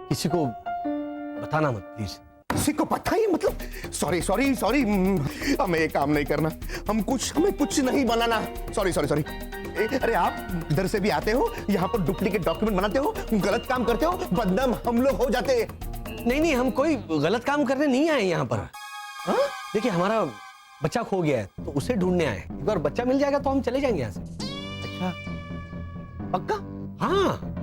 किसी को बताना मत प्लीज। किसी को पता ही मतलब? सॉरी सॉरी सॉरी, हमें ये काम नहीं करना, हमें कुछ नहीं बनाना। Sorry sorry sorry. अरे आप इधर से भी आते हो, यहाँ पर डुप्लीकेट डॉक्यूमेंट बनाते हो, गलत काम करते हो, बदनाम हम लोग हो जाते हैं। नहीं, हम कोई गलत काम करने नहीं आए यहाँ पर। देखिए, हमारा बच्चा खो गया है तो उसे ढूंढने आए। एक बार बच्चा मिल जाएगा तो हम चले जाएंगे यहाँ से। अच्छा, पक्का? हाँ।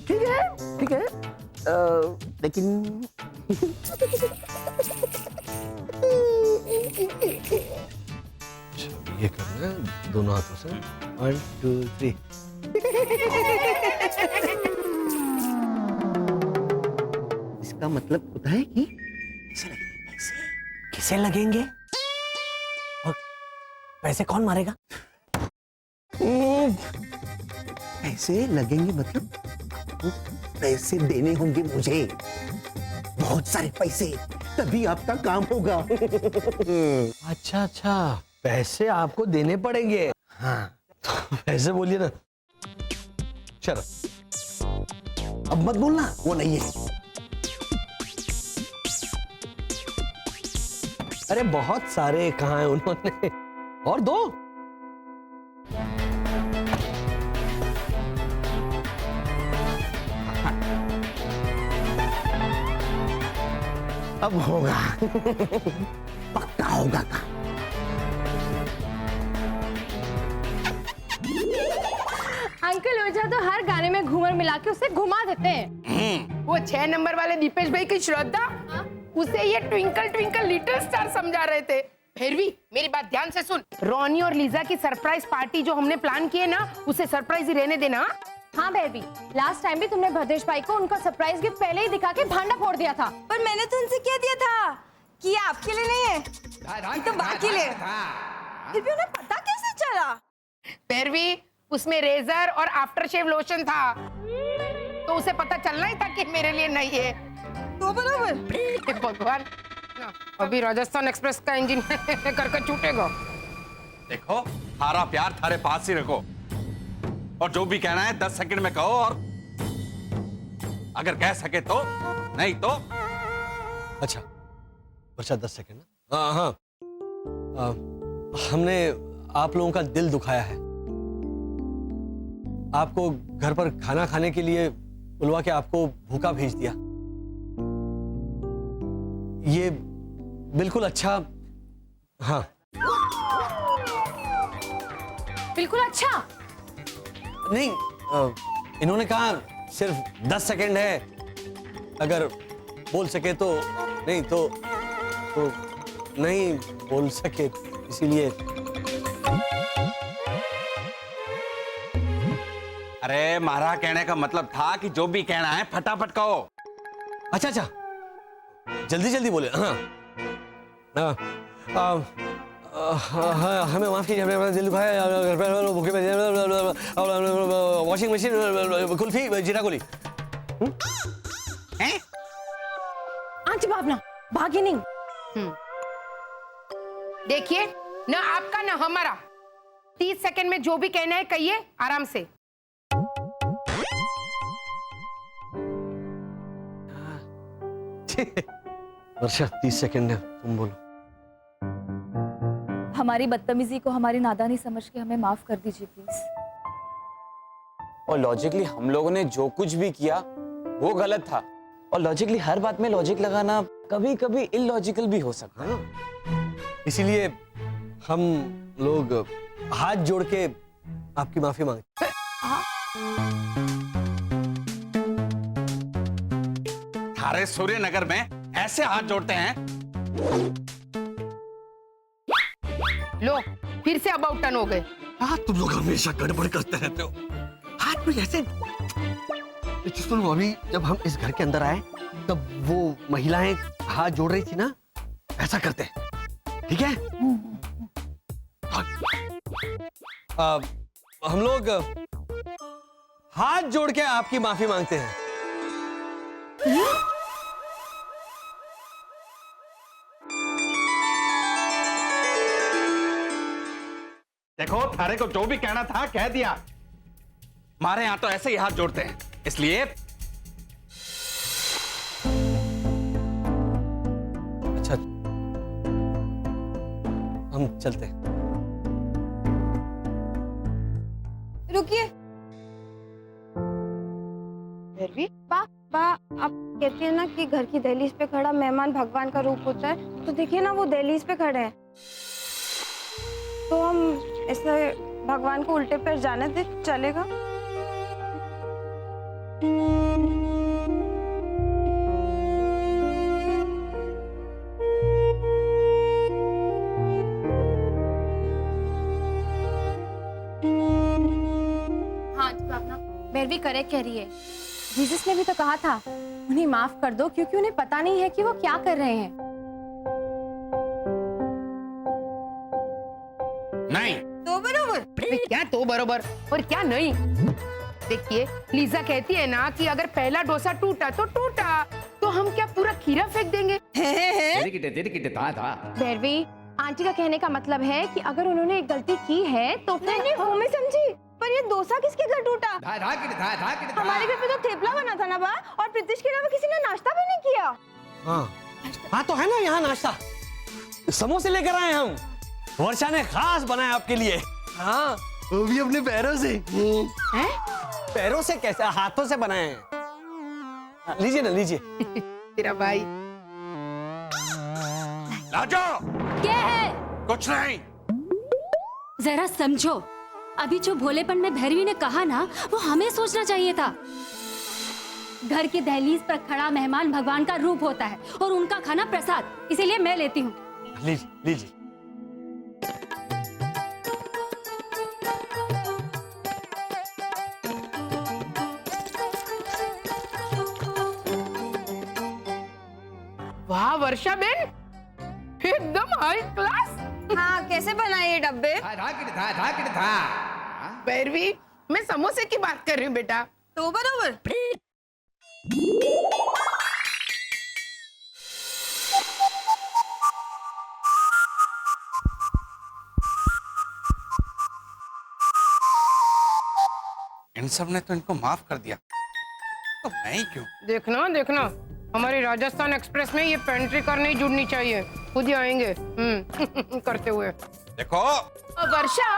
ठीक है, लेकिन ये करना है दोनों हाथों से। 1 2 3। इसका मतलब होता है कि किसे लगेंगे और पैसे कौन मारेगा? पैसे लगेंगे मतलब पैसे देने होंगे मुझे, बहुत सारे पैसे, तभी आपका काम होगा। अच्छा, पैसे आपको देने पड़ेंगे। हाँ, तो पैसे बोलिए ना। चलो, अब मत बोलना, वो नहीं है। अरे बहुत सारे कहाँ हैं उन्होंने, और दो। अब होगा, पक्का होगा काम। अंकल ओझा तो हर गाने में घूमर मिला के उसे घुमा देते हैं। वो 6 नंबर वाले दीपेश भाई की श्रद्धा, उसे ये ट्विंकल ट्विंकल लिटिल स्टार समझा रहे थे। फिर भी मेरी बात ध्यान से सुन, रोनी और लीजा की सरप्राइज पार्टी जो हमने प्लान की है ना, उसे सरप्राइज ही रहने देना। हाँ बेबी, लास्ट टाइम भी तुमने भद्रेश भाई को उनका सरप्राइज गिफ्ट पहले ही दिखा के भांडा फोड़ दिया था। पर मैंने तो उनसे कह दिया था कि ये आपके लिए नहीं है, ये तो बाकी लिए। फिर भी उन्हें पता कैसे चला? फिर भी उसमें रेजर और आफ्टर शेव लोशन था, तो उसे पता चलना ही था कि मेरे लिए नहीं है। तो बराबर। भगवान, अभी राजस्थान एक्सप्रेस का इंजन करके छूटेगा। देखो, थारा प्यार थारे पास ही रखो, और जो भी कहना है 10 सेकंड में कहो, और अगर कह सके तो, नहीं तो। अच्छा 10 सेकंड। हाँ, हमने आप लोगों का दिल दुखाया है, आपको घर पर खाना खाने के लिए बुलवा के आपको भूखा भेज दिया। ये बिल्कुल अच्छा, हाँ बिल्कुल अच्छा नहीं, इन्होंने कहा सिर्फ 10 सेकंड है, अगर बोल सके तो, नहीं तो नहीं बोल सके, इसीलिए। अरे मारा कहने का मतलब था कि जो भी कहना है फटाफट कहो। अच्छा, जल्दी बोले। हाँ, हमें माफ कीजिए, हमने दिल दुखाया, घर पे भूखे वॉशिंग मशीन, कुल्फी, जीरा गोली। आंटी भावना भागी नहीं। देखिए, ना आपका ना हमारा, 30 सेकंड में जो भी कहना है कहिए आराम से। वर्षा 30 सेकंड है, तुम बोलो। हमारी बदतमीजी को हमारी नादानी समझ के हमें माफ कर दीजिए प्लीज। और लॉजिकली हम लोगों ने जो कुछ भी किया वो गलत था, और लॉजिकली हर बात में लॉजिक लगाना कभी कभी इलॉजिकल भी हो सकता है। इसीलिए हम लोग हाथ जोड़ के आपकी माफी मांगते हैं। थारे सूर्यनगर में ऐसे हाथ जोड़ते हैं? लो, फिर से अबाउट टर्न हो गए। तुम लोग हमेशा गड़बड़ करते रहते हो। हाथ में ऐसे सुनो, अभी जब हम इस घर के अंदर आए तब वो महिलाएं हाथ जोड़ रही थी ना, ऐसा करते हैं, ठीक है? हम लोग हाथ जोड़ के आपकी माफी मांगते हैं। देखो थारे को जो भी कहना था कह दिया। हमारे यहां तो ऐसे ही हाथ जोड़ते हैं, इसलिए अच्छा, हम चलते हैं। रुकिए। भैरवी, बा आप कहती है ना कि घर की दहलीज पे खड़ा मेहमान भगवान का रूप होता है, तो देखिए ना वो दहलीज पे खड़े हैं, तो हम ऐसे भगवान को उल्टे पैर जाने दे, चलेगा? हाँ जी भावना, भैरवी करेक्ट कह रही है। जीसस ने भी तो कहा था उन्हें माफ कर दो, क्योंकि उन्हें पता नहीं है कि वो क्या कर रहे हैं। नहीं। तो बरोबर। क्या तो बरोबर और क्या नहीं। देखिए, लीजा कहती है ना कि अगर पहला डोसा टूटा तो टूटा, तो हम क्या पूरा खीरा फेंक देंगे? भैरवी, आंटी का कहने का मतलब है कि अगर उन्होंने एक गलती की है तो फिर नहीं वो मैं समझी, पर ये डोसा किसके घर टूटा? हमारे घर पे तो थेपला बना था ना बा, और प्रीतिश के अलावा किसी ने नाश्ता भी नहीं किया। हाँ तो है ना यहाँ नाश्ता, समोसे लेकर आए हम, वर्षा ने खास बनाया आपके लिए। हाँ, वो भी अपने पैरों से। हैं? पैरों से कैसे, हाथों से बनाए हैं। लीजिए ना, लीजिए। तेरा भाई। लाजो, क्या है? कुछ नहीं। जरा समझो, अभी जो भोलेपन में भैरवी ने कहा ना, वो हमें सोचना चाहिए था। घर की दहलीज पर खड़ा मेहमान भगवान का रूप होता है और उनका खाना प्रसाद, इसीलिए मैं लेती हूँ। लीजिए, लीजिए। वाह वर्षा बेन, एकदम हाई क्लास। हाँ, कैसे बनाए ये डब्बे? भैरवी, मैं समोसे की बात कर रही हूँ बेटा। तो बरोबर। इन सब ने तो इनको माफ कर दिया, तो मैं ही क्यों? देखना देखना, हमारी राजस्थान एक्सप्रेस में ये पेंट्री कार नहीं जुड़नी चाहिए, खुद ही आएंगे करते हुए। देखो, वर्षा,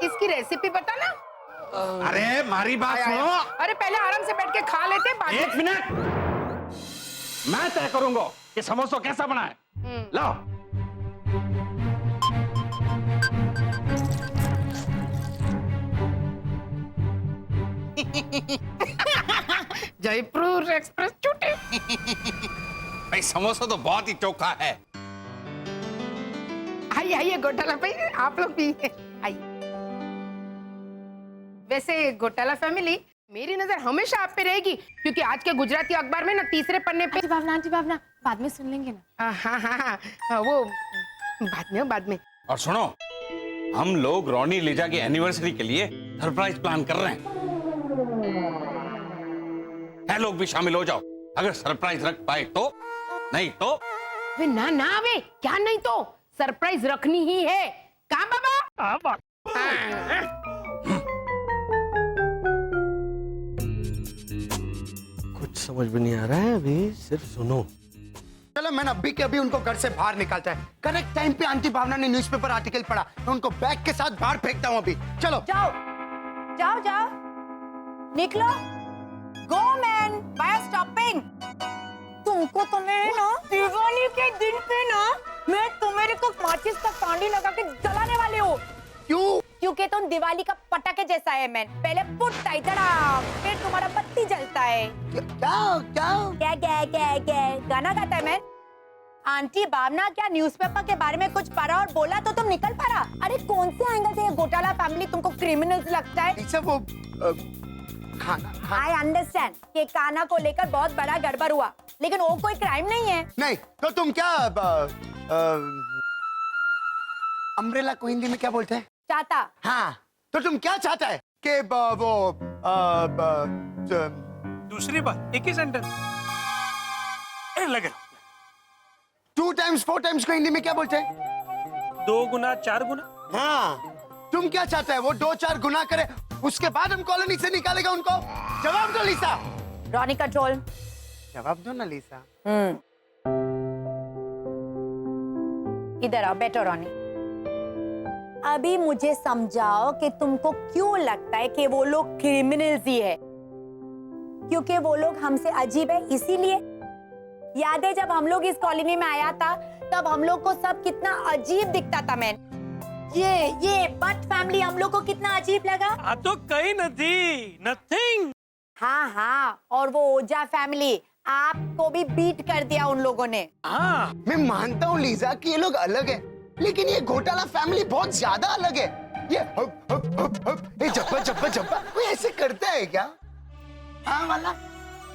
इसकी रेसिपी बता ना। अरे मारी बात सुनो। अरे पहले आराम से बैठ के खा लेते, बाद में। एक मिनट, मैं तय करूंगा कि समोसा कैसा बनाए। लाओ। जयपुर एक्सप्रेस छूटे। भाई समोसा तो बहुत ही चोखा है। आइए आइए घोटाला भाई, आप लोग भी आइए। वैसे घोटाला फैमिली, मेरी नजर हमेशा आप पे रहेगी, क्योंकि आज के गुजराती अखबार में ना तीसरे पन्ने पे। आंटी भावना, बाद में सुन लेंगे ना। हाँ हाँ हाँ, वो बाद में। और सुनो, हम लोग रोनी लीजा की एनिवर्सरी के लिए सरप्राइज प्लान कर रहे हैं। है लोग भी शामिल हो जाओ, अगर सरप्राइज रख पाए तो, नहीं तो। वे ना ना वे, क्या नहीं तो सरप्राइज रखनी ही है। कहाँ बाबा? हाँ। कुछ समझ में नहीं आ रहा है, अभी सिर्फ सुनो। चलो, मैंने अभी के अभी उनको घर से बाहर निकालता है। करेक्ट टाइम पे आंटी भावना ने न्यूज़पेपर आर्टिकल पढ़ा, मैं उनको बैग के साथ बाहर फेंकता हूँ अभी। चलो जाओ जाओ जाओ, निकलो। Go man, why are stopping? तुमको तो मैं ना दिवाली के दिन पे ना, मैं तुम्हारे को माचिस का कांडी लगा के जलाने वाली हूँ। क्यों? क्योंकि तुम दिवाली का पटाखे जैसा है मैन। पहले फुटता है धड़ाम, फिर तुम्हारा बत्ती जलता है। क्या गाना गाता है मैन। आंटी भावना क्या न्यूज़पेपर के बारे में कुछ पढ़ा और बोला तो तुम निकल पड़ा? अरे कौन से एंगल से ये घोटाला फैमिली तुमको क्रिमिनल्स लगता है? इसे वो खाना। आई अंडरस्टैंड कि काना को लेकर बहुत बड़ा गड़बड़ हुआ, लेकिन वो कोई क्राइम नहीं है। नहीं तो तुम क्या अम्ब्रेला को हिंदी में क्या बोलते हैं? चाहता। हाँ, तो तुम क्या चाहता है कि दूसरी बात एक ही सेंटेंस लगे। 2 times 4 times को हिंदी में क्या बोलते हैं? 2 गुना 4 गुना। हाँ, तुम क्या चाहते हैं वो 2-4 गुनाह करे उसके बाद हम कॉलोनी से निकालेगा उनको? जवाब दो लिसा। Ronnie control. जवाब दो ना लिसा। इधर आओ, बैठो रॉनी। अभी मुझे समझाओ कि तुमको क्यों लगता है कि वो लोग क्रिमिनल्स ही है? क्योंकि वो लोग हमसे अजीब है इसीलिए? याद है जब हम लोग इस कॉलोनी में आया था तब हम लोग को सब कितना अजीब दिखता था मैन। ये बट फैमिली हम लोग को कितना अजीब लगा। आ तो कहीं नहीं, नथिंग। हाँ हाँ, और वो ओझा फैमिली आपको भी बीट कर दिया उन लोगों ने। हाँ, मैं मानता हूँ लीजा कि ये लोग अलग है, लेकिन ये घोटाला फैमिली बहुत ज्यादा अलग है। ये ये जब्बा कोई ऐसे करता है क्या? हाँ वाला।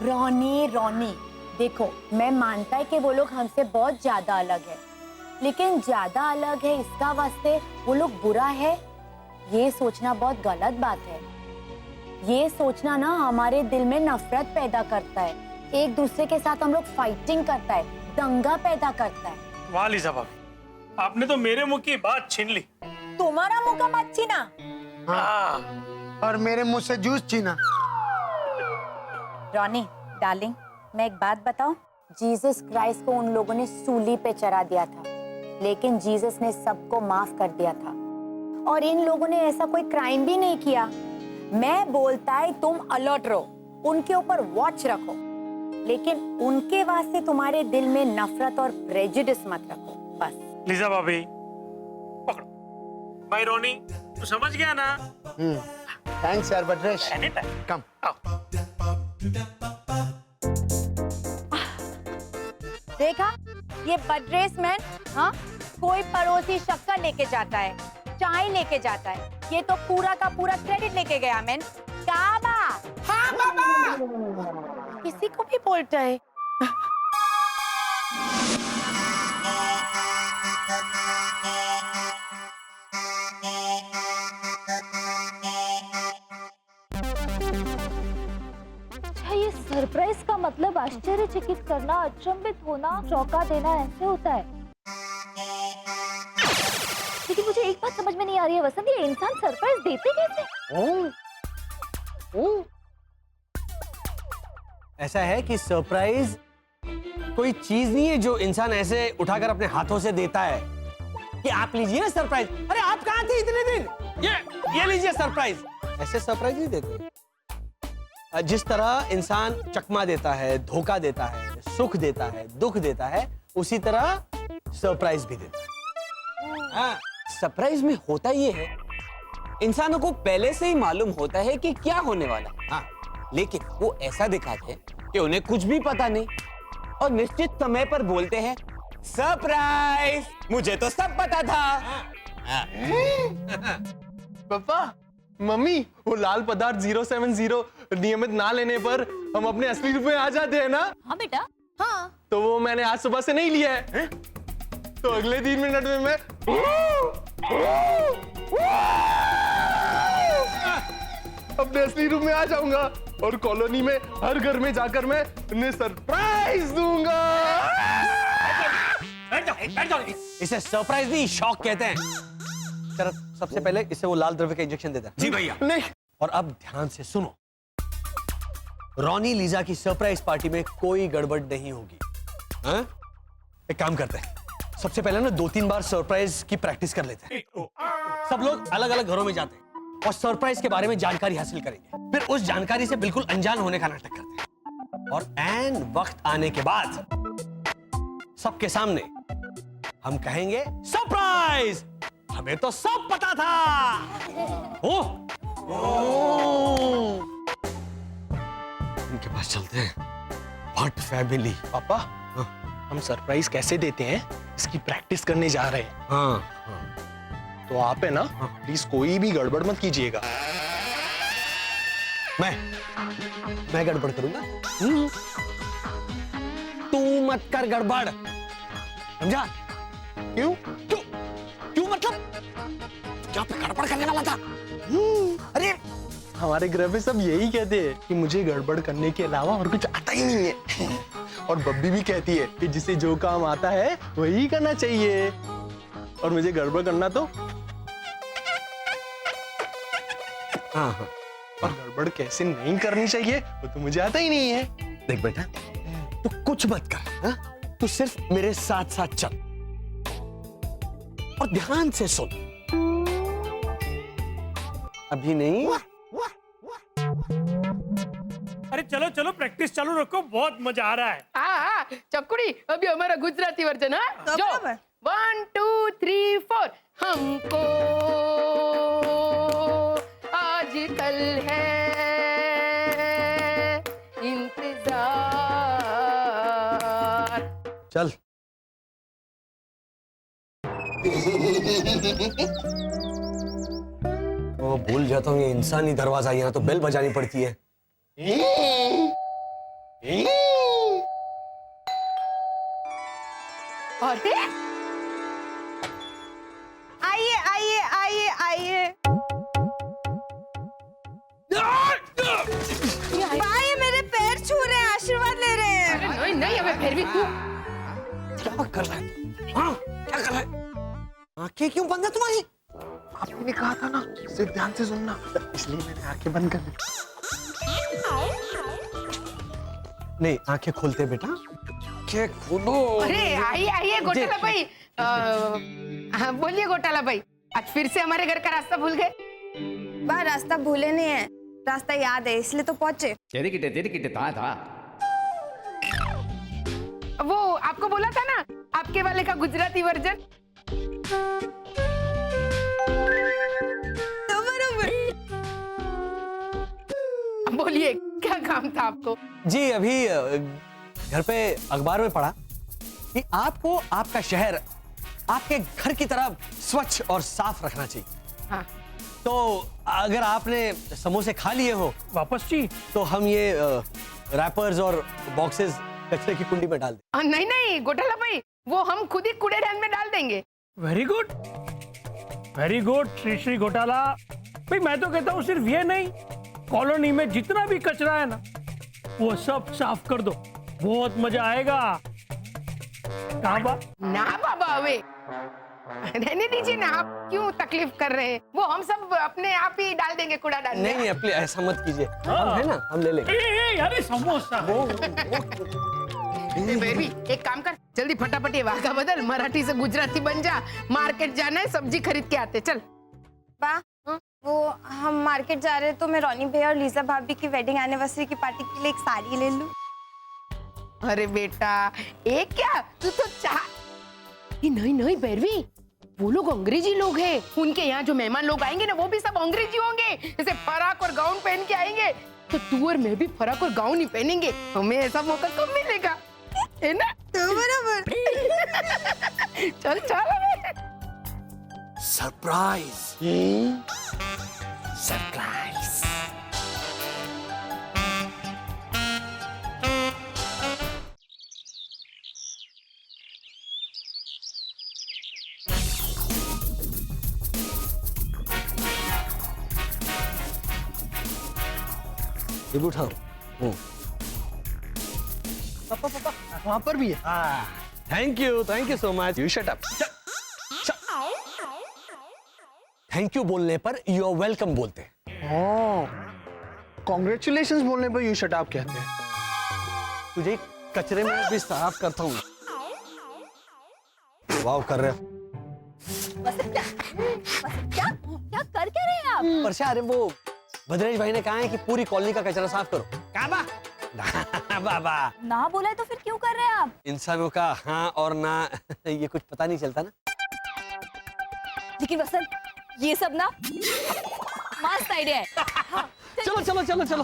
रॉनी देखो, मैं मानता है कि वो लोग हमसे बहुत ज्यादा अलग है, लेकिन ज्यादा अलग है इसका वास्ते वो लोग बुरा है ये सोचना बहुत गलत बात है। ये सोचना ना हमारे दिल में नफरत पैदा करता है, एक दूसरे के साथ हम लोग फाइटिंग करता है, दंगा पैदा करता है। वाह लिसा भाभी, आपने तो मेरे मुंह की बात छीन ली। तुम्हारा मुंह का बात छीना? हाँ। और मेरे मुंह से जूस छीना। रॉनी डार्लिंग, मैं एक बात बताऊं, जीसस क्राइस्ट को उन लोगों ने सूली पे चढ़ा दिया था, लेकिन जीसस ने सबको माफ कर दिया था, और इन लोगों ने ऐसा कोई क्राइम भी नहीं किया। मैं बोलता है तुम अलर्ट रहो, उनके ऊपर वॉच रखो, लेकिन उनके वास्ते तुम्हारे दिल में नफरत और प्रेजुडिस मत रखो, बस। लिसा भाभी, पकड़ो। भाई रोनी, तू समझ गया ना? थैंक्स यार बद्रेश। Anytime. कम। आओ। देखा, ये बड्रेस मैन, हाँ, कोई पड़ोसी शक्कर लेके जाता है, चाय लेके जाता है, ये तो पूरा का पूरा क्रेडिट लेके गया मैन। काबा, हाँ बाबा, किसी को भी बोलता है। ये सरप्राइज का मतलब आश्चर्यचकित करना, अचंभित होना, चौंका देना ऐसे होता है। लेकिन मुझे एक बात समझ में नहीं आ रही है वसंत, ये इंसान सरप्राइज देते कैसे? ऐसा है कि सरप्राइज कोई चीज नहीं है जो इंसान ऐसे उठाकर अपने हाथों से देता है कि आप लीजिए सरप्राइज। अरे आप कहाँ थे इतने दिन? ये लीजिए सरप्राइज। ऐसे सरप्राइज नहीं देते। जिस तरह इंसान चकमा देता है, धोखा देता है, सुख देता है, दुख देता है, उसी तरह सरप्राइज भी देता है। हाँ, सरप्राइज में होता ये है, इंसानों को पहले से ही मालूम होता है कि क्या होने वाला है। हाँ, लेकिन वो ऐसा दिखाते हैं कि उन्हें कुछ भी पता नहीं, और निश्चित समय पर बोलते हैं सरप्राइज, मुझे तो सब पता था। पापा, मम्मी, वो लाल पदार्थ 070 नियमित ना लेने पर हम अपने असली रूप में आ जाते हैं ना? हाँ बेटा, हाँ। तो वो मैंने आज सुबह से नहीं लिया है, तो अगले 3 मिनट में मैं अपने असली रूप में आ जाऊंगा और कॉलोनी में हर घर में जाकर मैं उन्हें सरप्राइज दूंगा। बैठ जाओ। इसे सरप्राइज नहीं, शॉक कहते हैं। चलो सबसे पहले इसे वो लाल द्रव्य का इंजेक्शन देता है। जी भैया। नहीं, और अब ध्यान से सुनो, रॉनी लीजा की सरप्राइज पार्टी में कोई गड़बड़ नहीं होगी। हाँ? एक काम करते हैं, सबसे पहले ना 2-3 बार सरप्राइज की प्रैक्टिस कर लेते हैं। सब लोग अलग अलग घरों में जाते हैं और सरप्राइज के बारे में जानकारी हासिल करेंगे, फिर उस जानकारी से बिल्कुल अनजान होने का नाटक करते हैं, और ऐन वक्त आने के बाद सबके सामने हम कहेंगे सरप्राइज, हमें तो सब पता था। उनके पास चलते हैं। भट्ट फैमिली। पापा, हम सरप्राइज कैसे देते हैं इसकी प्रैक्टिस करने जा रहे हैं। हाँ, तो आप है ना, प्लीज कोई भी गड़बड़ मत कीजिएगा। मैं गड़बड़ करूंगा? तू मत कर गड़बड़, समझा? क्यों? क्यों मतलब क्या पे गड़बड़ करने वाला था? अरे हमारे घर में सब यही कहते हैं कि मुझे गड़बड़ करने के अलावा और कुछ आता ही नहीं है। और बब्बी भी कहती है कि जिसे जो काम आता है वही करना चाहिए, और मुझे गड़बड़ करना तो हाँ हाँ। और गड़बड़ कैसे नहीं करनी चाहिए वो तो मुझे आता ही नहीं है। देख बेटा, तू कुछ मत कर, हाँ? तू सिर्फ मेरे साथ साथ चल और ध्यान से सुन। अभी नहीं। अरे चलो चलो प्रैक्टिस चालू रखो, बहुत मजा आ रहा है। हाँ चकुड़ी, अभी हमारा गुजराती वर्जन है जो 1 2 3 4 हमको आजकल है इंतजार। चल। वो भूल जाता हूँ, ये इंसानी दरवाजा, यहाँ तो बेल बजानी पड़ती है। और थे? आइए आइए आइए आइए। भाई मेरे पैर छू रहे हैं, आशीर्वाद ले रहे हैं। अरे नहीं नहीं, अबे फिर भी तू क्या कर रहा है? हाँ, क्या कर रहा है? आंखें क्यों बंद है तुम्हारी? आपने कहा था ना सिर्फ ध्यान से सुनना, इसलिए मैंने आंखें बंद कर ली। नहीं, आंखें खोलते बेटा, आंखें खोलो। अरे आइए आइए घोटाला भाई, हाँ बोलिए घोटाला भाई, आज फिर से हमारे घर का रास्ता भूल गए? बा रास्ता भूले नहीं है, रास्ता याद है इसलिए तो पहुंचे। वो आपको बोला था ना आपके वाले का गुजराती वर्जन। तो बरोबर। बोलिए क्या काम था आपको? जी अभी घर पे अखबार में पढ़ा कि आपको आपका शहर आपके घर की तरह स्वच्छ और साफ रखना चाहिए। हाँ। तो अगर आपने समोसे खा लिए हो वापस जी। तो हम ये रैपर्स और बॉक्सेस कचरे की कुंडी में डाल दें। नहीं नहीं घोटाला भाई, वो हम खुद ही कूड़ेदान में डाल देंगे। Very good, very good Shri Shri घोटाला भाई। मैं तो कहता हूँ सिर्फ ये नहीं, कॉलोनी में जितना भी कचरा है ना वो सब साफ कर दो, बहुत मजा आएगा। कहाँ बा? ना बाबा अवे रहने दीजिए ना, आप क्यों तकलीफ कर रहे हैं? वो हम सब अपने आप ही डाल देंगे कूड़ादान में। नहीं नहीं, ऐसा मत कीजिए, हम है ना, हम ले लेंगे। अरे समोसा। बेबी एक काम कर, जल्दी फटाफट ये वागा बदल, मराठी से गुजराती बन जा। मार्केट जाना है, सब्जी खरीद के आते, चल। बा वो हम मार्केट जा रहे हैं तो मैं रोनी भैया और लीजा भाभी की वेडिंग एनिवर्सरी की पार्टी के लिए एक साड़ी ले लूं। अरे बेटा एक क्या, तू तो चाह। नहीं नहीं भैरवी, वो लोग अंग्रेजी लोग हैं, उनके यहाँ जो मेहमान लोग आएंगे ना वो भी सब अंग्रेजी होंगे, जैसे फराक और गाउन पहन के आएंगे। तो तू और मैं भी फराक और गाउन ही पहनेंगे, हमें ऐसा मौका कब मिलेगा, है ना? तो बराबर। चल चल। Surprise, surprise. ये भी उठाओ। पापा पापा वहां पर भी है। Thank you so much. You shut up. Thank you बोलने पर यू आर वेलकम बोलते हैं। कॉन्ग्रेचुलेशंस बोलने पर यू शट अप कहते हैं। तुझे कचरे में भी साफ करता हूँ। वाव कर रहे हो। क्या क्या कर क्या रहे हैं आप? वर्षा, अरे वो भद्रेश भाई ने कहा है कि पूरी कॉलोनी का कचरा साफ करो। काबा बाबा ना बोला है तो फिर क्यों कर रहे हैं आप? इंसानों का हाँ और ना ये कुछ पता नहीं चलता ना। लेकिन वसंत ये सब ना मस्त आइडिया है। हाँ, चलो चलो चलो चलो।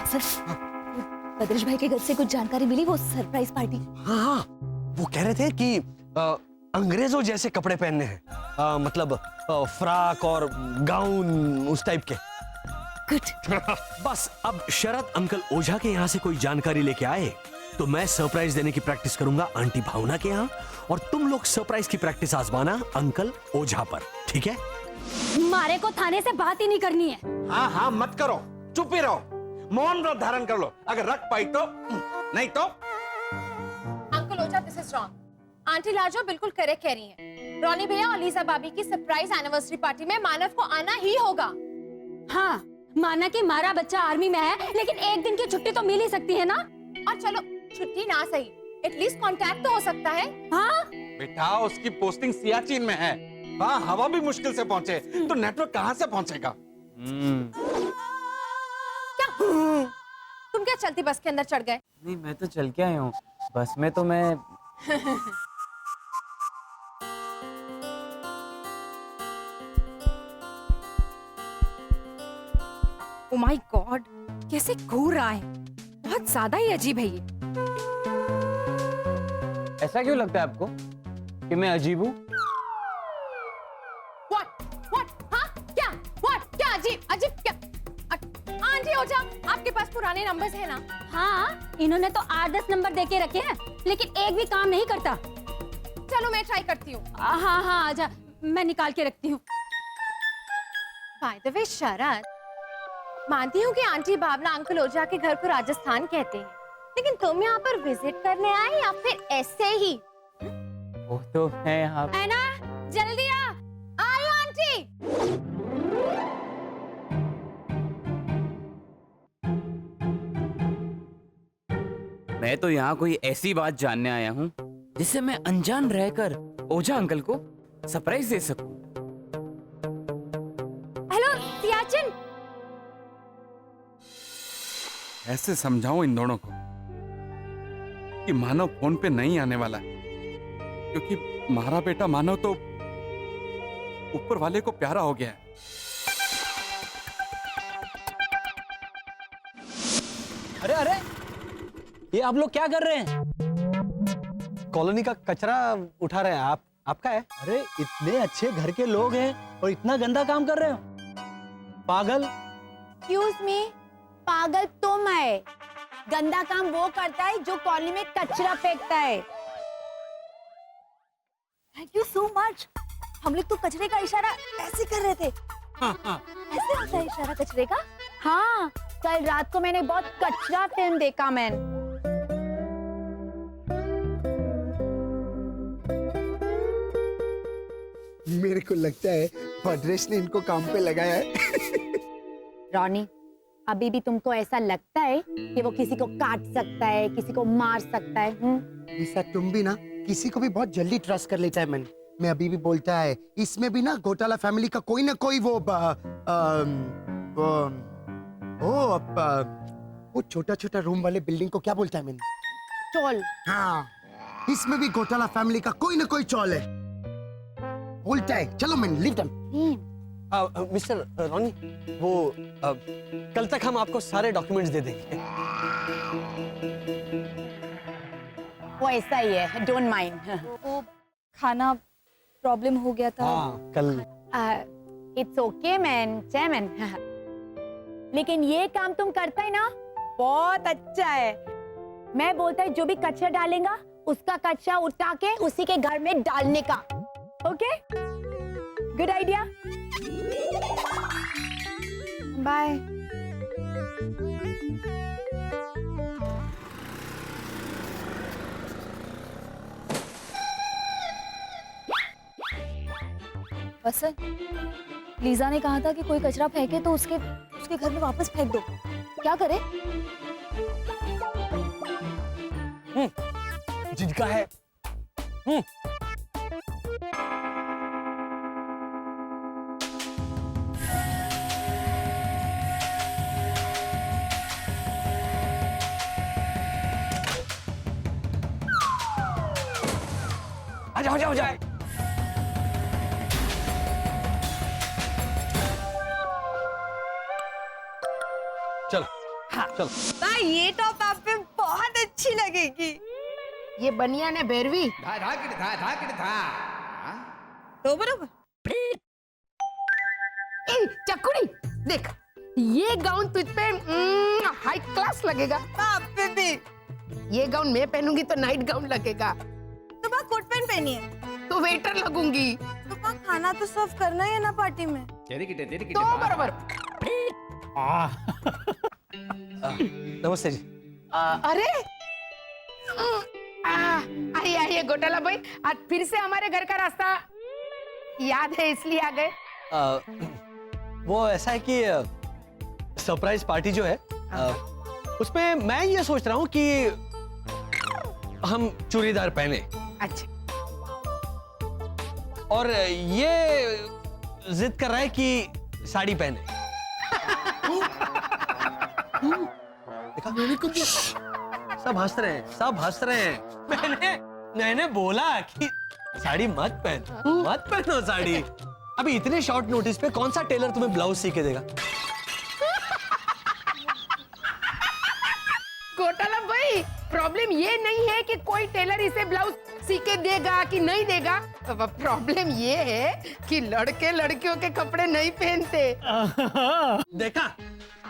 वसंत भद्रेश भाई के घर से कुछ जानकारी मिली वो सरप्राइज पार्टी? हाँ, वो कह रहे थे कि अंग्रेजों जैसे कपड़े पहनने हैं, मतलब फ्रॉक और गाउन उस टाइप के। गुड। बस अब शरद अंकल ओझा के यहाँ से कोई जानकारी लेके आए तो मैं सरप्राइज देने की प्रैक्टिस करूंगा आंटी भावना के यहाँ, और तुम लोग सरप्राइज की प्रैक्टिस आजमाना अंकल ओझा पर, ठीक है? मारे को थाने से बात ही नहीं करनी है। हाँ हाँ मत करो, चुप ही रहो, मौन व्रत धारण कर लो, अगर रख पाई तो, नहीं तो। Uncle Ojha this is wrong. Aunty Lajo बिल्कुल करेक्ट कह रही हैं। रॉनी भैया और लीजा भाभी की सरप्राइज एनिवर्सरी पार्टी में मानव को आना ही होगा। हाँ, माना कि हमारा बच्चा आर्मी में है, लेकिन एक दिन की छुट्टी तो मिल ही सकती है ना। और चलो छुट्टी ना सही, एटलीस्ट कांटेक्ट तो हो सकता है। हाँ बेटा उसकी पोस्टिंग सियाचिन में है, वहाँ हवा भी मुश्किल से पहुंचे तो नेटवर्क कहाँ से पहुंचेगा? क्या तुम क्या चलती बस के अंदर चढ़ गए? नहीं, मैं तो चल के आया हूँ बस में, तो मैं ओ माय गॉड, कैसे घूर रहा है, बहुत ज्यादा ही अजीब है ये। ऐसा क्यों लगता है आपको कि मैं अजीब हूँ? क्या अजीब क्या? आंटी ओझा, आपके पास पुराने नंबर्स हैं ना? हाँ, इन्होंने तो 8-10 नंबर देके रखे हैं, लेकिन एक भी काम नहीं करता। चलो मैं ट्राई करती हूँ। हाँ हाँ, आजा, मैं निकाल के रखती हूँ। बाय द वे शरद, मानती हूँ कि आंटी भावना अंकल ओझा के घर को राजस्थान कहते हैं, लेकिन तुम यहाँ पर विजिट करने आए या फिर ऐसे ही? वो तो है यहाँ। ऐना, जल्दी आ, आयो आंटी। मैं तो यहाँ कोई ऐसी बात जानने आया हूँ जिससे मैं अनजान रहकर ओझा अंकल को सरप्राइज दे सकूं। हेलो सियाचिन। ऐसे समझाऊं इन दोनों को कि मानव फोन पे नहीं आने वाला है, क्योंकि हमारा बेटा मानव तो ऊपर वाले को प्यारा हो गया है। अरे अरे, ये आप लोग क्या कर रहे हैं? कॉलोनी का कचरा उठा रहे हैं। आप आपका है? अरे इतने अच्छे घर के लोग हैं और इतना गंदा काम कर रहे हो, पागल। एक्सक्यूज मी, पागल तुम है। गंदा काम वो करता है जो कॉलोनी में कचरा फेंकता है। Thank you so much. हम लोग तो कचरे का इशारा ऐसे कर रहे थे। ऐसे होता है इशारा कचरे का? हाँ, कल रात को मैंने बहुत कचरा फिल्म देखा। मेरे को लगता है भद्रेश ने इनको काम पे लगाया है। रॉनी, अभी भी तुमको ऐसा लगता है कि वो किसी को काट सकता है, किसी को मार सकता है? ऐसा तुम भी ना किसी को भी बहुत जल्दी ट्रस्ट कर लेता है। मैं अभी भी बोलता है, इसमें भी ना घोटाला फैमिली का कोई ना कोई वो छोटा छोटा रूम वाले बिल्डिंग को क्या बोलता है मैंने? चोल। हाँ, इसमें भी घोटाला फैमिली का कोई ना कोई चोल है, बोलता है। चलो मैंने लीव देम। मिस्टर रॉनी, वो कल तक हम आपको सारे डॉक्यूमेंट्स दे देंगे। वो ऐसा ही है, डोंट माइंड। वो खाना प्रॉब्लम हो गया था। हाँ, कल। इट्स ओके मैन, चैमन। लेकिन ये काम तुम करता है ना, बहुत अच्छा है। मैं बोलता है जो भी कचरा डालेगा उसका कचरा उठा के उसी के घर में डालने का। Okay, good idea. बाय। वसन, लीजा ने कहा था कि कोई कचरा फेंके तो उसके घर में वापस फेंक दो। क्या करे? जिनका है। आजा आजा आजा। चलो चलो। ये टॉप आप पे बहुत अच्छी लगेगी। ये बनियान है भैरवी। तो बरोबर। ए चकुड़ी, देख ये गाउन तुझ पे हाई क्लास लगेगा। आप पे भी। ये गाउन मैं पहनूंगी तो नाइट गाउन लगेगा। तो मैं कोट पैंट पहनी है तो वेटर लगूंगी। तो खाना तो सर्व करना ही है ना पार्टी में। तो बराबर। नमस्ते जी। अरे आइए आइए घोटाला भाई, आज फिर से हमारे घर का रास्ता याद है इसलिए आ गए। वो ऐसा है कि सरप्राइज पार्टी जो है उसमें मैं ये सोच रहा हूँ कि हम चूड़ीदार पहने। अच्छा। और ये जिद कर रहा है कि साड़ी पहने। देखा? सब हंस रहे हैं, सब हंस रहे हैं। मैंने बोला कि साड़ी मत पहनो साड़ी। अभी इतने शॉर्ट नोटिस पे कौन सा टेलर तुम्हें ब्लाउज सी के देगा? घोटाला भाई, प्रॉब्लम ये नहीं है कि कोई टेलर इसे ब्लाउज सी के देगा कि नहीं देगा। प्रॉब्लम ये है कि लड़के लड़कियों के कपड़े नहीं पहनते। देखा,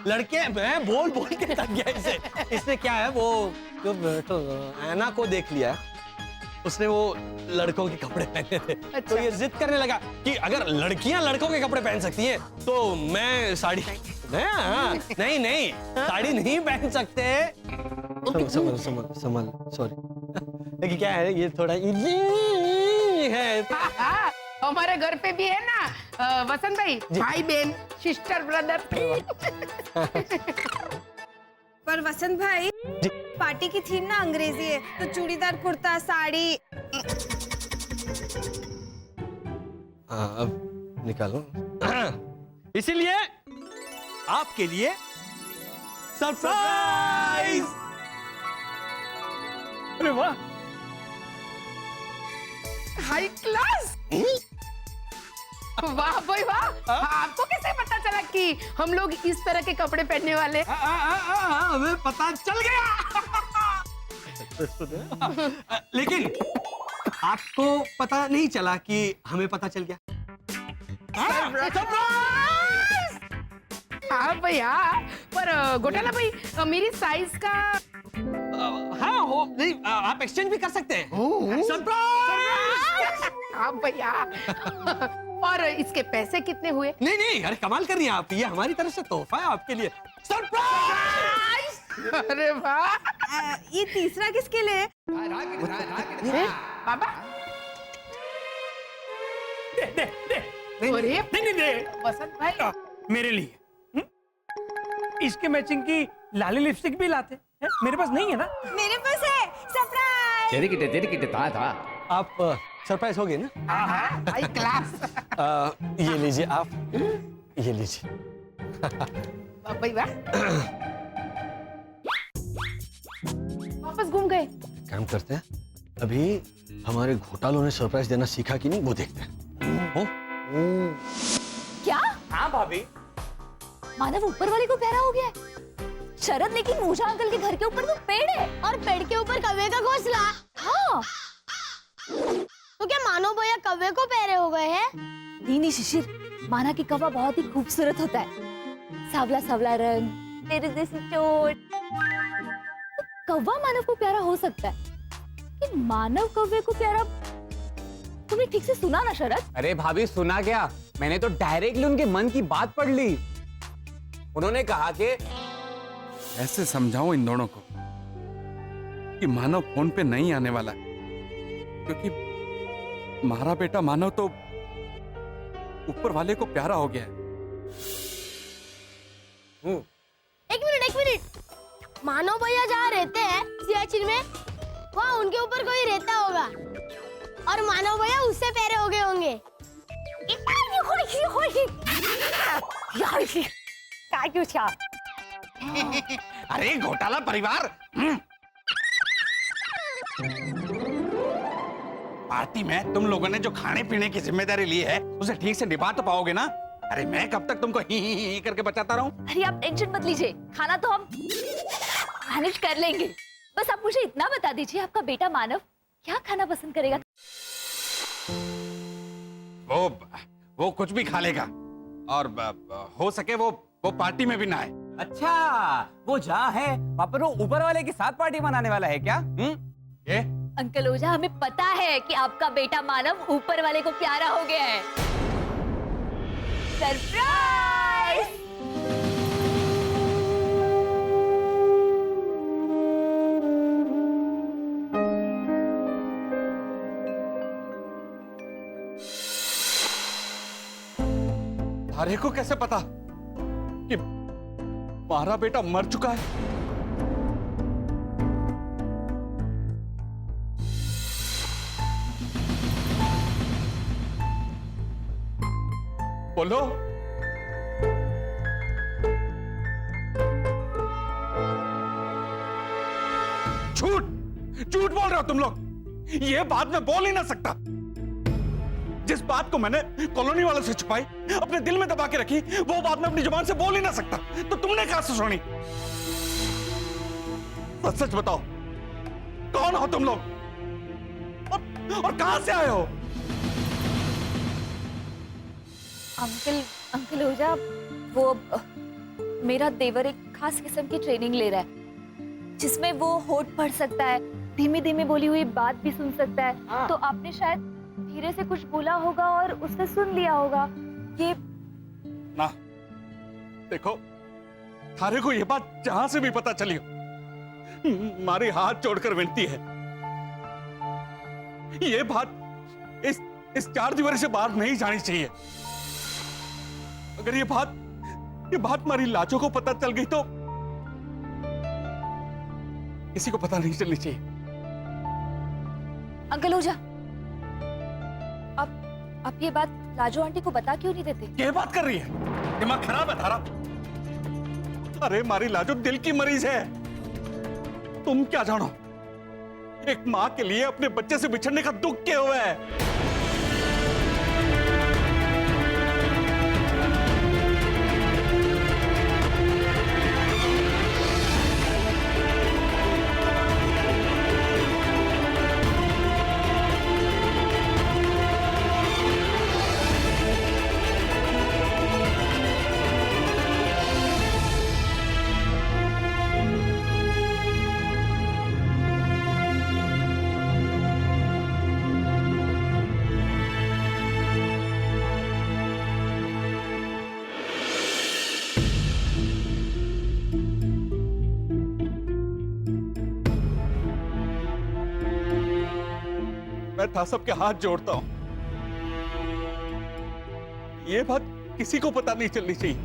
लड़के मैं बोल के थक गया इसे। इसने क्या है, वो जो ऐना को देख लिया, उसने वो लड़कों के कपड़े पहने थे। अच्छा। तो ये जिद करने लगा कि अगर लड़कियां लड़कों के कपड़े पहन सकती हैं तो मैं साड़ी नहीं साड़ी नहीं पहन सकते। समझ सॉरी। लेकिन क्या है, ये थोड़ा है। हमारे घर पे भी है ना वसंत भाई, भाई बहन, सिस्टर ब्रदर। पर वसंत भाई, पार्टी की थीम ना अंग्रेजी है, तो चूड़ीदार कुर्ता साड़ी। अब निकालो। इसीलिए आपके लिए सरप्राइज। अरे वाह, हाई क्लास। वाह भाई वाह, आपको कैसे पता चला कि हम लोग इस तरह के कपड़े पहनने वाले? हमें पता चल गया। लेकिन आपको पता नहीं चला कि हमें पता चल गया। हाँ भैया, पर घोटाला भाई, मेरी साइज का हाँ हो नहीं, आप एक्सचेंज भी कर सकते हैं। सरप्राइज। हाँ भैया। और इसके पैसे कितने हुए? नहीं, अरे कमाल कर रही हैं आप, ये हमारी तरफ से तोहफा है आपके लिए। सरप्राइज। अरे वाह। ये तीसरा किसके लिए? बाबा दे अरे दे वसंत भाई, मेरे लिए। इसके मैचिंग की लाली लिपस्टिक भी लाते हैं, मेरे पास नहीं है ना। मेरे पास है सरप्राइज। तेरे किटे था। आप सरप्राइज हो गए ना? High class. ये लीजिए आप, ये लीजिए। भाई वाह, वापस घूम गए। काम करते हैं, अभी हमारे घोटालों ने सरप्राइज देना सीखा कि नहीं वो देखते हैं। हो? क्या? हाँ भाभी, मानव ऊपर वाले को प्यारा हो गया है। शरद, लेकिन ओझा अंकल के घर के ऊपर तो पेड़ है और पेड़ के ऊपर कौवे का घोंसला। हाँ, तो क्या मानो भैया कौवे को पैरे हो गए हैं? नहीं शिशिर, माना कि कौवा बहुत ही खूबसूरत होता है, सावला सावला रंग, तेरे जैसी चोट। तो कौवा मानव को प्यारा हो सकता है, कि मानव कौवे को प्यारा? तुमने ठीक से सुना ना शरद? अरे भाभी, सुना क्या? मैंने तो डायरेक्टली उनके मन की बात पढ़ ली। उन्होंने कहा कि ऐसे समझाओ इन दोनों को कि मानव फोन पे नहीं आने वाला, क्योंकि हमारा बेटा मानव तो ऊपर वाले को प्यारा हो गया है। एक मिनट, मानो भैया जहाँ रहते हैं सियाचिन में, वहाँ उनके ऊपर कोई रहता होगा और मानव भैया उससे पैरे हो गए होंगे। अरे घोटाला परिवार, पार्टी में तुम लोगों ने जो खाने पीने की जिम्मेदारी ली है उसे ठीक से निभा तो पाओगे ना? अरे मैं कब तक तुमको ही करके बचाता रहूं? अरे आप टेंशन मत लीजिए, खाना तो हम मैनेज कर लेंगे। बस आप मुझे इतना बता दीजिए, आपका बेटा मानव क्या खाना पसंद करेगा? वो कुछ भी खा लेगा, और हो सके वो पार्टी में भी ना आए। अच्छा, वो जहाँ है वहाँ पर वो ऊपर वाले के साथ पार्टी मनाने वाला है क्या? ये अंकल ओझा, हमें पता है कि आपका बेटा मानव ऊपर वाले को प्यारा हो गया है। सरप्राइज! थारे को कैसे पता कि मारा बेटा मर चुका है? बोलो। झूठ झूठ बोल रहे हो तुम लोग। ये बात मैं बोल ही ना सकता। जिस बात को मैंने कॉलोनी वालों से छुपाई, अपने दिल में दबा के रखी, वो बात मैं अपनी जुबान से बोल ही ना सकता। तो तुमने कहां से सुनी? सच सच बताओ, कौन हो तुम लोग और कहां से आए हो? अंकल ओझा, वो मेरा देवर एक खास किस्म की ट्रेनिंग ले रहा है जिसमें वो होठ पढ़ सकता है, धीमी धीमी बोली हुई बात भी सुन सकता है। तो आपने शायद धीरे से कुछ बोला होगा और उसने सुन लिया होगा। ये ना देखो, थारे को ये बात जहां से भी पता चली हो, हमारे हाथ जोड़कर विनती है, ये बात इस 4 दीवारी से बाहर नहीं जानी चाहिए। अगर ये बात हमारी लाजों को पता चल गई तो किसी को पता नहीं चलनी चाहिए। अंकल ओझा, आप ये बात लाजो आंटी को बता क्यों नहीं देते? क्या बात कर रही है? दिमाग खराब है थारा? अरे हमारी लाजो दिल की मरीज है। तुम क्या जानो एक मां के लिए अपने बच्चे से बिछड़ने का दुख क्या हुआ है? मैं था सबके हाथ जोड़ता हूं, ये बात किसी को पता नहीं चलनी चाहिए।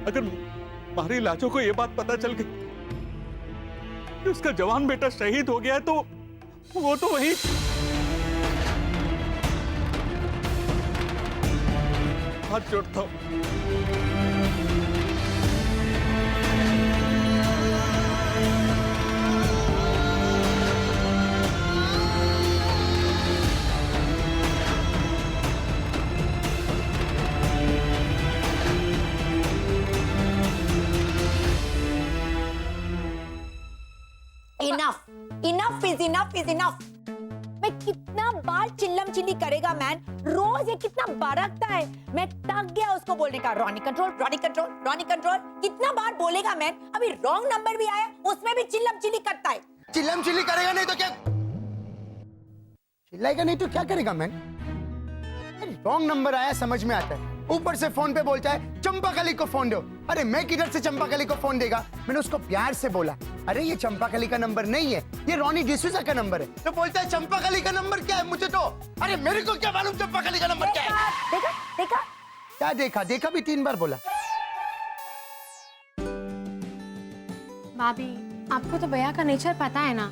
अगर हमारी लाजों को यह बात पता चल गई कि उसका जवान बेटा शहीद हो गया है तो वो तो वही हाथ जोड़ता हूं। Enough is enough. मैं कितना बार चिल्लम चिल्ली करेगा मैन, रोज ये कितना बरकता है। मैं थक गया उसको बोलने का, Ronnie control Ronnie control Ronnie control. कितना बार बोलेगा मैन? अभी रॉन्ग नंबर भी आया, उसमें भी चिल्लम चिल्ली करता है। चिल्लम चिल्ली करेगा नहीं तो क्या? चिल्लाएगा नहीं तो क्या करेगा मैन? रॉन्ग नंबर आया समझ में आता है, ऊपर से फोन पे बोलता है चंपाकली को फोन दो। अरे मैं किधर से चंपाकली को फोन देगा? मैंने उसको प्यार से बोला, अरे ये चंपाकली का नंबर नहीं है, ये रॉनी डिसूजा का नंबर है। तो बोलता है चंपाकली का नंबर क्या है मुझे तो? अरे मेरे को क्या मालूम चंपाकली का नंबर क्या है? देखा देखा क्या देखा? देखा भी 3 बार बोला। भाभी, आपको तो भैया का नेचर पता है ना।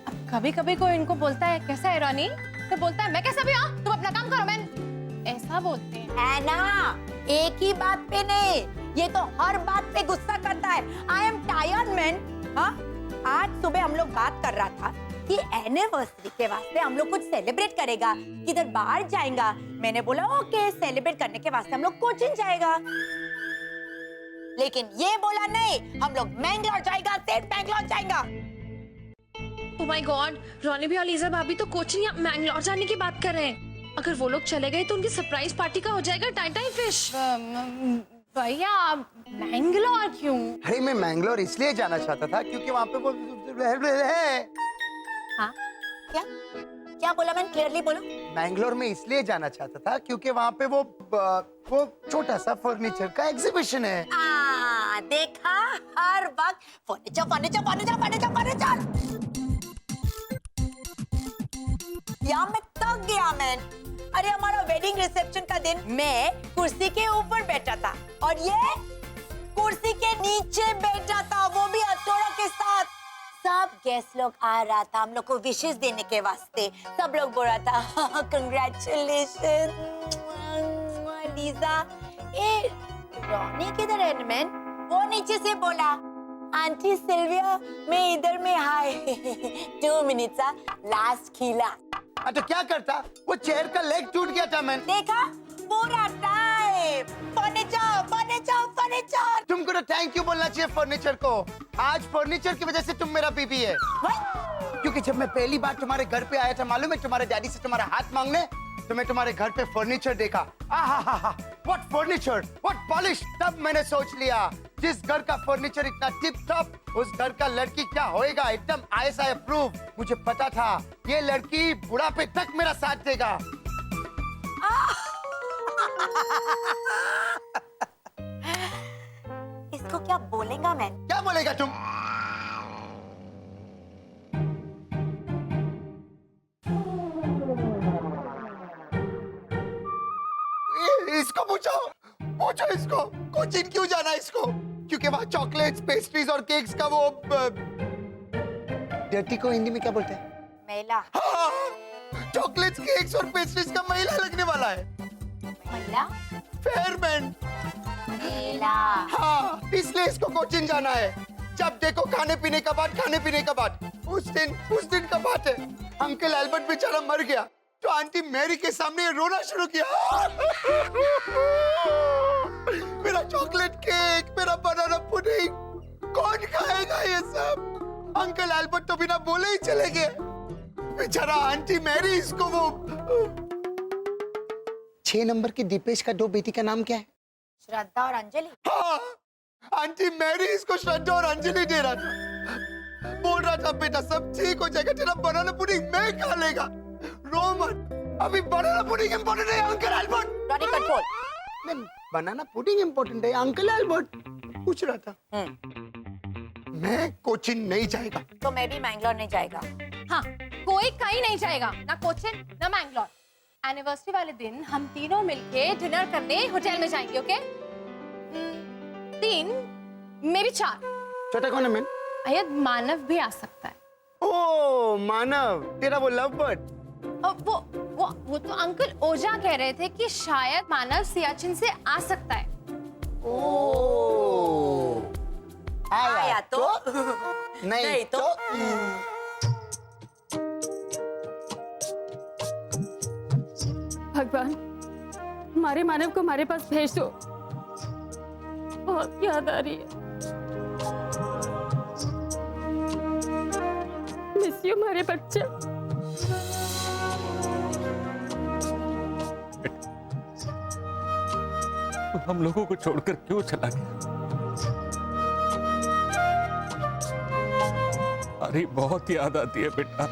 अब कभी कभी कोई इनको बोलता है कैसा है रॉनी, तो बोलता है मैं कैसा भी हूँ, तुम अपना काम करो। मैं ऐसा बोलते हैं ना, एक ही बात पे नहीं, ये तो हर बात पे गुस्सा करता है। I am tired man. हाँ, आज सुबह हम लोग बात कर रहा था कि एनिवर्सरी के वास्ते हम लोग कुछ सेलिब्रेट करेगा, किधर बाहर जाएगा। मैंने बोला ओके, सेलिब्रेट करने के वास्ते हम लोग कोचिंग जाएगा। लेकिन ये बोला नहीं, हम लोग मैंगलोर जाएगा, स्टेट बैंगलोर जाएगा। ओह माय गॉड, रॉनी भी और लीजा भाभी तो कोचिंग या मैंगलोर जाने की बात कर रहे हैं। अगर वो लोग चले गए तो उनकी सरप्राइज पार्टी का हो जाएगा टाइम फिश। भैया मैंगलोर क्यों? अरे मैं मैंगलोर इसलिए जाना चाहता था क्योंकि वहाँ पे वो है। हाँ? क्या क्या बोला मैंने? क्लियरली बोलो। मैंगलोर में इसलिए जाना चाहता था क्योंकि वहाँ पे वो छोटा सा फर्नीचर का एग्जीबिशन है। देखा, हर वक्त furniture furniture furniture furniture furniture. या मैं थक गया मैन। अरे हमारा वेडिंग रिसेप्शन का दिन मैं कुर्सी के ऊपर बैठा था और ये कुर्सी के नीचे बैठा था, वो भी हथौड़ा के साथ। सब गेस्ट लोग आ रहा था हम लोग को विशेष देने के वास्ते। सब लोग बोल रहा था कंग्रेचुलेशन लीजा। ए रॉनी किधर है मैन? वो नीचे से बोला आंटी सिल्विया मैं इधर में हाय 2 मिनट का लास्ट खिला। तो क्या करता? वो चेयर का लेग टूट गया था मैन। देखा पूरा टाइम फर्नीचर फर्नीचर फर्नीचर। तुमको तो थैंक यू बोलना चाहिए फर्नीचर को। आज फर्नीचर की वजह से तुम मेरा बीबी है। क्योंकि जब मैं पहली बार तुम्हारे घर पे आया था मालूम है, तुम्हारे डैडी से तुम्हारा हाथ मांगने, तो मैं तुम्हारे घर पे फर्नीचर देखा। What furniture, what polish. तब मैंने सोच लिया जिस घर का फर्नीचर इतना टिप टॉप, उस घर का लड़की क्या होएगा, एकदम ISI अप्रूव। मुझे पता था ये लड़की बुढ़ापे तक मेरा साथ देगा। इसको क्या बोलेगा मैं? क्या बोलेगा तुम? इसको पूछो, पूछो इसको कोचिन क्यों जाना है इसको? क्योंकि वहाँ चॉकलेट्स, पेस्ट्रीज और केक्स का वो डर्टी को हिंदी में क्या बोलते हैं? मेला। हाँ, चॉकलेट्स, केक्स और पेस्ट्रीज का मेला लगने वाला है। मेला? फेयरमैन। मेला। हाँ, इसलिए इसको कोचिन जाना है। जब देखो खाने पीने का बात, खाने पीने का बात। उस दिन का बात है, अंकल एल्बर्ट बेचारा मर गया तो आंटी मैरी के सामने रोना शुरू किया। मेरा चॉकलेट केक, मेरा बनाना पुडिंग, कौन खाएगा ये सब? अंकल एल्बर्ट तो बिना बोले ही चले गए। बेचारा आंटी मैरी इसको वो 6 नंबर की दीपेश का 2 बेटी का नाम क्या है? श्रद्धा और अंजलि। हाँ, आंटी मैरी इसको श्रद्धा और अंजलि दे रहा था। बोल रहा था बेटा सब ठीक हो जाएगा, तेरा बनाना पुडिंग मैं खा लेगा, रो मत। अभी बनाना पुडिंग इम्पोर्टेंट है अंकल एल्बर्ट। Ronnie control. नहीं, बनाना पुडिंग इम्पोर्टेंट है अंकल एल्बर्ट पूछ रहा था। मैं कोचिन नहीं जाएगा। तो मैं भी मैंगलोर नहीं जाएगा। हाँ, कोई कहीं नहीं जाएगा, ना कोचिन ना मैंगलोर। एनिवर्सरी वाले दिन हम तीनों मिलके डिनर करने होटल में जाएंगे, ओके? 3 may be 4। छोटा कौन है मैन? शायद मानव भी आ सकता है। ओ मानव, तेरा वो लव बर्ड। वो तो अंकल ओझा कह रहे थे कि शायद मानव सियाचिन से आ सकता है। ओ आया तो नहीं तो भगवान हमारे मानव को हमारे पास भेज दो, बहुत याद आ रही है। मिस यू हमारे बच्चे। तो हम लोगों को छोड़कर क्यों चला गया? अरे बहुत याद आती है बेटा।